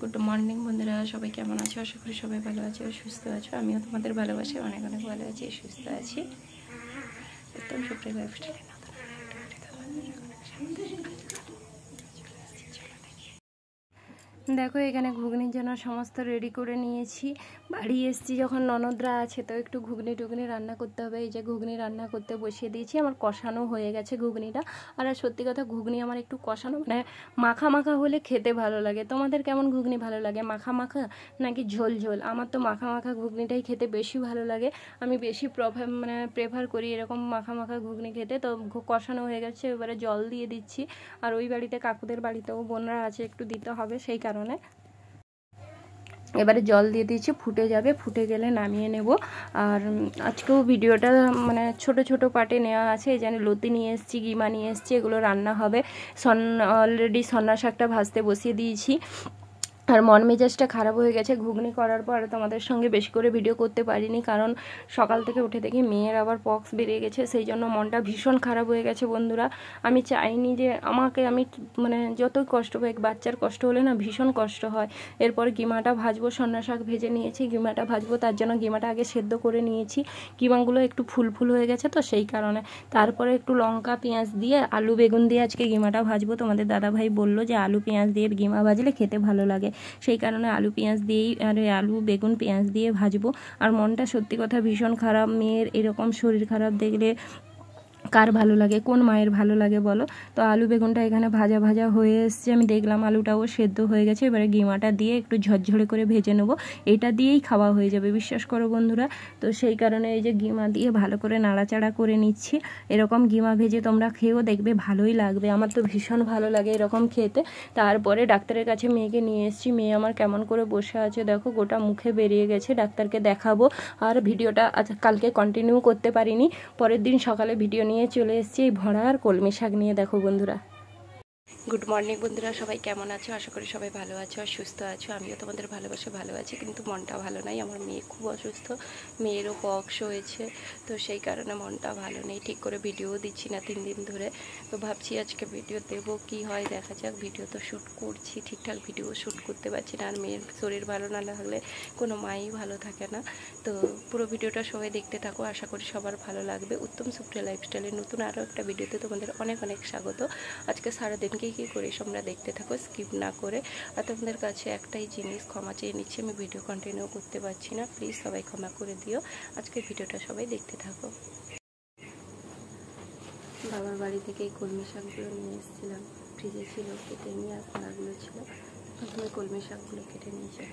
Good morning বন্ধুরা, সবাই কেমন আছো? আশা করি সবাই ভালো আছো, সুস্থ আছো। আমিও তোমাদের ভালোবাসি, অনেক অনেক ভালো আছি, সুস্থ আছি। একদম সুপ্রিয় লাইফস্টাইলে দেখো, এখানে ঘুগনির জন্য সমস্ত রেডি করে নিয়েছি। বাড়ি এসেছি যখন, ননদরা আছে তো একটু ঘুগনি টুগনি রান্না করতে হবে। এই যে ঘুগনি রান্না করতে বসিয়ে দিয়েছি। আমার কষানো হয়ে গেছে ঘুগনিটা। আর সত্যি কথা, ঘুগনি আমার একটু কষানো মানে মাখা মাখা হলে খেতে ভালো লাগে। তোমাদের কেমন ঘুগনি ভালো লাগে, মাখা মাখা নাকি ঝোল ঝোল? আমার তো মাখা মাখা ঘুগনিটাই খেতে বেশি ভালো লাগে। আমি বেশি প্রেফার করি এরকম মাখা মাখা ঘুগনি খেতে। তো কষানো হয়ে গেছে, এবারে জল দিয়ে দিচ্ছি। আর ওই বাড়িতে কাকুদের বাড়িতেও বোনরা আছে, একটু দিতে হবে, সেই কারণে এবারে জল দিয়ে দিয়েছি। ফুটে যাবে, ফুটে গেলে নামিয়ে নেব। আর আজকেও ভিডিওটা মানে ছোট ছোট পার্টে নেওয়া আছে। এই জানি লতি নিয়ে এসেছি, গিমা নিয়ে এসেছি, এগুলো রান্না হবে। অলরেডি সন্না শাকটা ভাজতে বসিয়ে দিয়েছি। আর মন মেজাজটা খারাপ হয়ে গেছে ঘুগনি করার পর। তোমাদের সঙ্গে বেশি করে ভিডিও করতে পারিনি, কারণ সকাল থেকে উঠে দেখি মেয়ের আবার পক্স বেরিয়ে গেছে, সেই জন্য মনটা ভীষণ খারাপ হয়ে গেছে বন্ধুরা। আমি চাইনি যে আমি মানে যতই কষ্ট হোক, বাচ্চার কষ্ট হলে না ভীষণ কষ্ট হয়। এরপর গিমাটা ভাজবো, সন্না শাক ভেজে নিয়েছি, গিমাটা ভাজবো। তার জন্য গিমাটা আগে সেদ্ধ করে নিয়েছি। গিমাগুলো একটু ফুল ফুল হয়ে গেছে তো সেই কারণে। তারপরে একটু লঙ্কা পেঁয়াজ দিয়ে, আলু বেগুন দিয়ে আজকে গিমাটা ভাজবো। তোমাদের দাদাভাই বললো যে আলু পেঁয়াজ দিয়ে গিমা ভাজলে খেতে ভালো লাগে, সেই কারণে আলু পেঁয়াজ দিয়েই আলু বেগুন পেঁয়াজ দিয়ে ভাজবো। আর মনটা সত্যি কথা ভীষণ খারাপ। মেয়ের এরকম শরীর খারাপ দেখলে কার ভালো লাগে, কোন মায়ের ভালো লাগে বলো? তো আলু বেগুনটা এখানে ভাজা ভাজা হয়ে এসছে, আমি দেখলাম আলুটাও সেদ্ধ হয়ে গেছে। এবারে গিমাটা দিয়ে একটু ঝরঝরে করে ভেজে নেবো। এটা দিয়েই খাওয়া হয়ে যাবে, বিশ্বাস করো বন্ধুরা। তো সেই কারণে এই যে গিমা দিয়ে ভালো করে নাড়াচাড়া করে নিচ্ছি। এরকম গিমা ভেজে তোমরা খেয়েও দেখবে, ভালোই লাগবে। আমার তো ভীষণ ভালো লাগে এরকম খেতে। তারপরে ডাক্তারের কাছে মেয়েকে নিয়ে এসেছি। মেয়ে আমার কেমন করে বসে আছে দেখো, গোটা মুখে বেরিয়ে গেছে। ডাক্তারকে দেখাবো। আর ভিডিওটা কালকে কন্টিনিউ করতে পারিনি, পরের দিন সকালে ভিডিও নিয়ে চলে এসেছি এই ভরা আর কলমি শাক নিয়ে। দেখো বন্ধুরা, গুড মর্নিং বন্ধুরা, সবাই কেমন আছো? আশা করি সবাই ভালো আছো আর সুস্থ আছো। আমিও তোমাদের ভালোবাসে ভালো আছি, কিন্তু মনটা ভালো নাই। আমার মেয়ে খুব অসুস্থ, মেয়েরও পক্স হয়েছে, তো সেই কারণে মনটা ভালো নেই। ঠিক করে ভিডিও দিচ্ছি না 3 দিন ধরে। তো ভাবছি আজকে ভিডিও দেব, কি হয় দেখা যাক। ভিডিও তো শ্যুট করছি, ঠিকঠাক ভিডিও শ্যুট করতে পারছি না। আর মেয়ের শরীর ভালো না লাগলে কোনো মাই ভালো থাকে না। তো পুরো ভিডিওটা সবাই দেখতে থাকো, আশা করি সবার ভালো লাগবে। উত্তম সুপ্রিয়া লাইফস্টাইলের নতুন আরও একটা ভিডিওতে তোমাদের অনেক অনেক স্বাগত। আজকে সারাদিনকে কী করি তোমরা দেখতে থাকো, স্কিপ না করে। আর তোমাদের কাছে একটাই জিনিস, ক্ষমা চেয়ে নিচ্ছি, আমি ভিডিও কন্টিনিউ করতে পারছি না, প্লিজ সবাই ক্ষমা করে দিও। আজকে ভিডিওটা সবাই দেখতে থাকো। বাবার বাড়ি থেকে এই কলমি শাকগুলো নিয়ে এসেছিলাম, ফ্রিজে ছিল, কেটে নিয়ে আর কড়াগুলো ছিল। প্রথমে কলমি শাকগুলো কেটে নিয়েছি।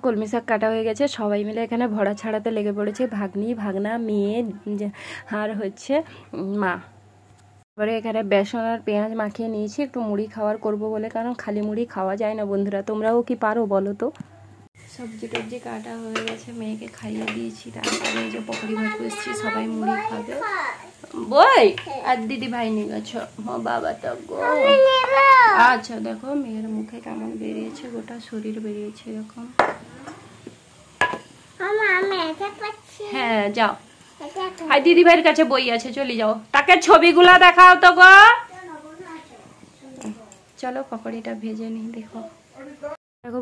কলমি শাক কাটা হয়ে গেছে, সবাই মিলে এখানে ভরা ছাড়াতে লেগে পড়েছে। ভাগ্নি, ভাগনা, মেয়ে আর হচ্ছে মা। এবারে এখানে বেসন আর পেঁয়াজ মাখিয়ে নিয়েছি, একটু মুড়ি খাওয়ার করবো বলে, কারণ খালি মুড়ি খাওয়া যায় না বন্ধুরা। তোমরাও কি পারো বলো তো? সবজি টবজি কাটা হয়ে গেছে, মেয়েকে খাইয়ে দিয়েছি। তারপরে এই যে পকড়ি ভাজবো এসেছি, সবাই মুড়ি খাবে। বই আর দিদি ভাই নিয়ে গেছো? বাবা তো গো। আচ্ছা, দেখো মেয়ের মুখে কেমন বেরিয়েছে, গোটা শরীর বেরিয়েছে এরকম। হ্যাঁ যাও, আর দিদি ভাইয়ের কাছে বই আছে, চলে যাও। তাকে ছবিগুলা দেখাও তো গো। চলো পকোড়িটা ভেজে নিই। দেখো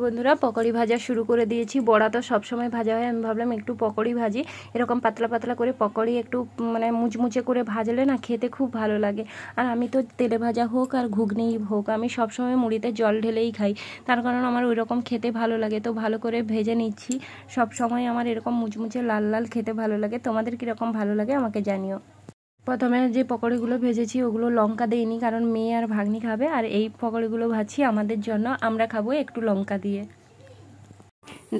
বন্ধুরা, পকোড়ি ভাজা শুরু করে দিয়েছি। বড়া তো সবসময় ভাজা হয়, আমি ভাবলাম একটু পকোড়ি ভাজি। এরকম পাতলা পাতলা করে পকোড়ি একটু মানে মুচমুচে করে ভাজলে না খেতে খুব ভালো লাগে। আর আমি তো তেলে ভাজা হোক আর ঘুগনিই হোক, আমি সবসময় মুড়িতে জল ঢেলেই খাই, তার কারণ আমার ওই রকম খেতে ভালো লাগে। তো ভালো করে ভেজে নিচ্ছি। সব সময় আমার এরকম মুচমুচে লাল লাল খেতে ভালো লাগে। তোমাদের কীরকম ভালো লাগে আমাকে জানিও। প্রথমে যে পকোড়িগুলো ভেজেছি ওগুলো লঙ্কা দেইনি, কারণ মেয়ে আর ভাগ্নি খাবে। আর এই পকোড়িগুলো ভাজছি আমাদের জন্য, আমরা খাবো একটু লঙ্কা দিয়ে।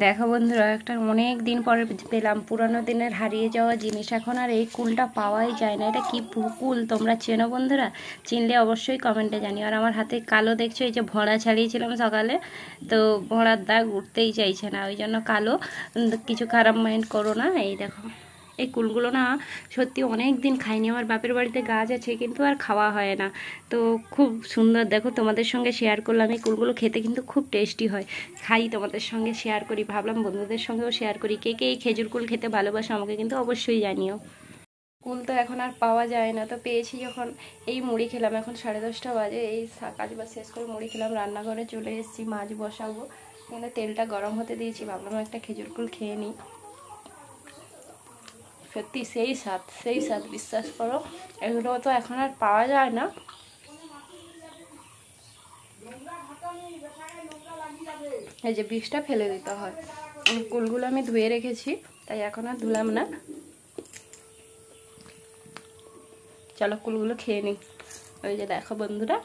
দেখো বন্ধুরা, একটা অনেক দিন পরে পেলাম পুরানো দিনের হারিয়ে যাওয়া জিনিস। এখন আর এই কুলটা পাওয়াই যায় না। এটা কি কুল, তোমরা চেনো বন্ধুরা? চিনলে অবশ্যই কমেন্টে জানিও। আর আমার হাতে কালো দেখছো, এই যে ভরা ছাড়িয়েছিলাম সকালে, তো ভরার দাগ উঠতেই চাইছে না, ওই জন্য কালো। কিছু খারাপ মাইন্ড করো না। এই দেখো, এই কুলগুলো না সত্যি অনেক দিন খাইনি। আমার বাপের বাড়িতে গাছ আছে, কিন্তু আর খাওয়া হয় না। তো খুব সুন্দর, দেখো তোমাদের সঙ্গে শেয়ার করলাম। এই কুলগুলো খেতে কিন্তু খুব টেস্টি হয়। খাই, তোমাদের সঙ্গে শেয়ার করি, ভাবলাম বন্ধুদের সঙ্গেও শেয়ার করি। কে কে এই খেজুর কুল খেতে ভালোবাসো আমাকে কিন্তু অবশ্যই জানিও। কুল তো এখন আর পাওয়া যায় না, তো পেয়েছি যখন এই মুড়ি খেলাম। এখন 10:30 বাজে, এই কাজবাজ শেষ করে মুড়ি খেলাম, রান্নাঘরে চলে এসেছি, মাছ বসাবো। এখানে তেলটা গরম হতে দিয়েছি, ভাবলাম একটা খেজুর কুল খেয়ে নিই। সত্যি সেই স্বাদ, বিশ্বাস করো। এগুলো তো এখন আর পাওয়া যায় না। এই যে বীজটা ফেলে দিতে হয়। কুলগুলো আমি ধুয়ে রেখেছি, তাই এখন আর ধুলাম না। চলো কুলগুলো খেয়ে নিই। ওই যে দেখো বন্ধুরা,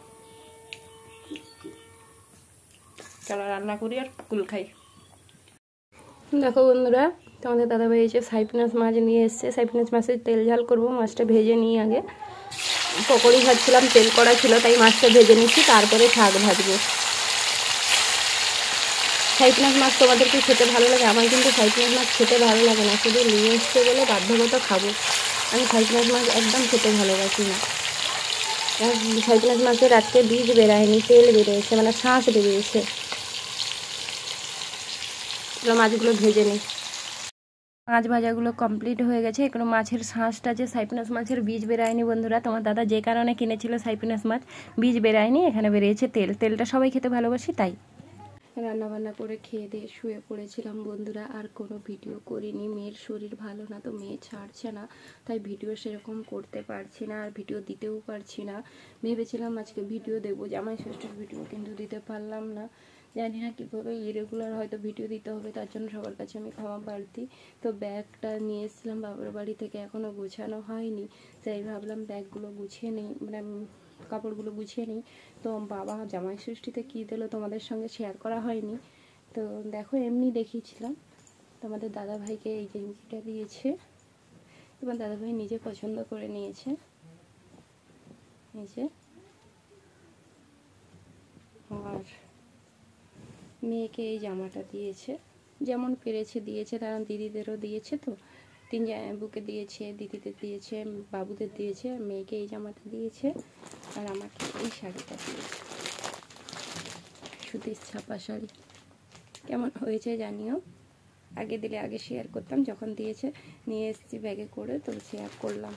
চলো রান্না করি আর কুল খাই। দেখো বন্ধুরা, তোমাদের দাদাভাই এসে সাইপিনাস মাছ নিয়ে এসছে। সাইপিনাস মাছের তেল ঝাল করবো। মাছটা ভেজে নিই আগে। পকোড়ি ভাজছিলাম, তেল কড়া ছিল, তাই মাছটা ভেজে নিচ্ছি, তারপরে শাক ভাজবো। সাইপিনাস মাছ তোমাদের কি খেতে ভালো লাগে? আমার কিন্তু সাইপিনাস মাছ খেতে ভালো লাগে না, শুধু নিয়ে এসছে বলে বাধ্যগত খাবো। আমি সাইপিনাস মাছ একদম খেতে ভালোবাসি না। সাইপিনাস মাছের আজকে বীজ বেরায়নি, তেল বেরিয়েছে, মানে শাঁস বেরিয়েছে। মাছগুলো ভেজে নিই। মাছ ভাজাগুলো কমপ্লিট হয়ে গেছে। এগুলো মাছের শাঁসটা, যে সাইপিনাস মাছের বীজ বেরায়নি বন্ধুরা। তোমার দাদা যে কারণে কিনেছিল সাইপিনাস মাছ, বীজ বেরায়নি, এখানে বেরিয়েছে তেল। তেলটা সবাই খেতে ভালোবাসি, তাই রান্নাবান্না করে খেয়ে দিয়ে শুয়ে পড়েছিলাম বন্ধুরা। আর কোনো ভিডিও করিনি, মেয়ের শরীর ভালো না, তো মেয়ে ছাড়ছে না, তাই ভিডিও সেরকম করতে পারছি না, আর ভিডিও দিতেও পারছি না। ভেবেছিলাম আজকে ভিডিও দেবো, জামাই ষষ্ঠীর ভিডিও, কিন্তু দিতে পারলাম না। জানি না কীভাবে ইরেগুলার হয়তো ভিডিও দিতে হবে, তার জন্য সবার কাছে আমি ক্ষমা প্রার্থী। তো ব্যাগটা নিয়ে এসেছিলাম বাবার বাড়ি থেকে, এখনও গোছানো হয়নি, তাই ভাবলাম ব্যাগগুলো গুছিয়ে নিই, মানে কাপড়গুলো গুছিয়ে নিই। তো বাবা জামাই ষষ্ঠীতে কী দিল তোমাদের সঙ্গে শেয়ার করা হয়নি। তো দেখো, এমনি দেখিয়েছিলাম। তোমাদের দাদাভাইকে এই গেঞ্জিটা দিয়েছে, তোমার দাদাভাই নিজে পছন্দ করে নিয়েছে। এই যে, আর মেয়েকে এই জামাটা দিয়েছে, যেমন পেরেছে দিয়েছে, কারণ দিদিদেরও দিয়েছে, তো 3 বুকে দিয়েছে, দিদিদের দিয়েছে, বাবুদের দিয়েছে, মেয়েকে এই জামাটা দিয়েছে, আর আমাকে এই শাড়িটা দিয়েছে, সুতির ছাপা শাড়ি। কেমন হয়েছে জানিও। আগে দিলে আগে শেয়ার করতাম, যখন দিয়েছে নিয়ে এসেছি ব্যাগে করে, তো শেয়ার করলাম।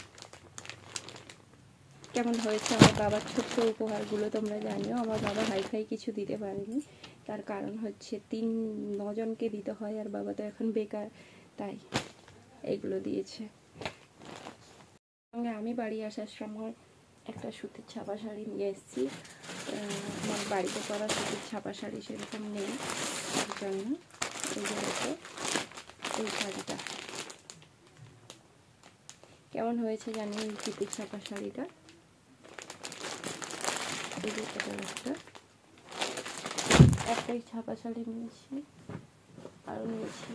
কেমন হয়েছে আমার বাবার ছোট্ট উপহারগুলো তোমরা জানিও। আমার বাবা হাইফাই কিছু দিতে পারেনি, তার কারণ হচ্ছে 9 জনকে দিতে হয়, আর বাবা তো এখন বেকার, তাই এইগুলো দিয়েছে। সঙ্গে আমি বাড়ি আসার সময় একটা সুতির ছাপা শাড়ি নিয়ে এসেছি। আমার বাড়িতে করা সুতির ছাপা শাড়ি সেরকম নেই, তার জন্য এই যে এই শাড়িটা কেমন হয়েছে জানি। এই সুতির ছাপা শাড়িটা, এই যে একটাই ছাপা শাড়ি নিয়েছি, আরও নিয়েছি।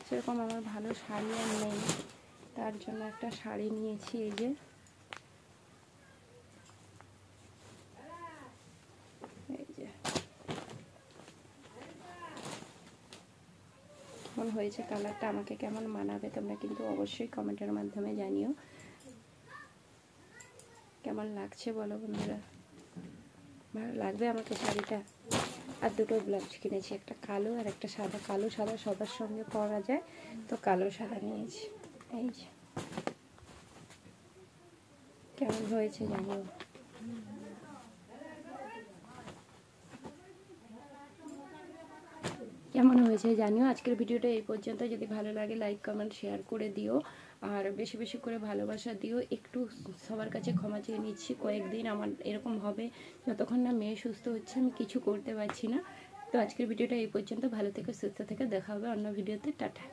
সেরকম আমার ভালো শাড়ি আর নেই, তার জন্য একটা শাড়ি নিয়েছি। এই যে কেমন হয়েছে কালারটা, আমাকে কেমন মানাবে তোমরা কিন্তু অবশ্যই কমেন্টের মাধ্যমে জানিও। কেমন লাগছে বলো বন্ধুরা, ভালো লাগবে আমাকে শাড়িটা। আর দুটো ব্লাউজ কিনেছি, একটা কালো আর একটা সাদা। কালো সাদা সবার সঙ্গে পরা যায়, তো কালো সাদা নিয়েছি। এই যে কেমন হয়েছে জানিও। কেমন হয়েছে জানিও। আজকের ভিডিওটা এই পর্যন্ত। যদি ভালো লাগে লাইক কমেন্ট শেয়ার করে দিও, আর বেশি বেশি করে ভালোবাসা দিও। একটু সবার কাছে ক্ষমা চেয়ে নিচ্ছি, কয়েকদিন আমার এরকম হবে, যতক্ষণ না মেয়ে সুস্থ হচ্ছে আমি কিছু করতে পারছি না। তো আজকের ভিডিওটা এই পর্যন্ত। ভালো থেকে সুস্থ থেকে দেখা হবে অন্য ভিডিওতে। টাটা।